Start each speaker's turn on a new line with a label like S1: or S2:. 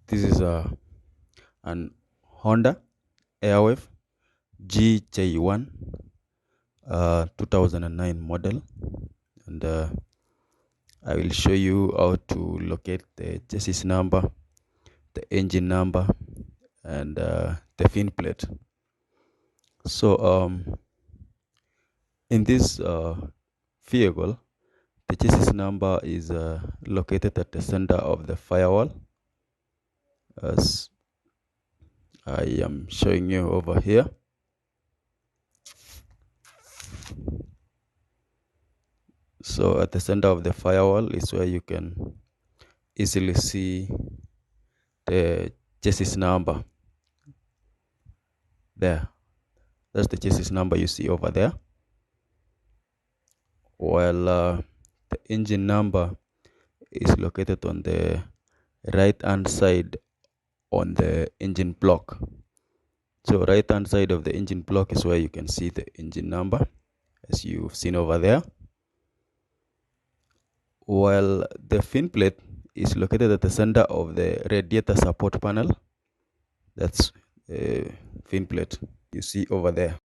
S1: This is an Honda Airwave GJ1 2009 model, and I will show you how to locate the chassis number, the engine number, and the fin plate. So in this vehicle, the chassis number is located at the center of the firewall, as I am showing you over here. So at the center of the firewall is where you can easily see the chassis number. There, that's the chassis number you see over there. While the engine number is located on the right hand side on the engine block. So right hand side of the engine block is where you can see the engine number, as you've seen over there. While the fin plate is located at the center of the radiator support panel. That's a fin plate you see over there.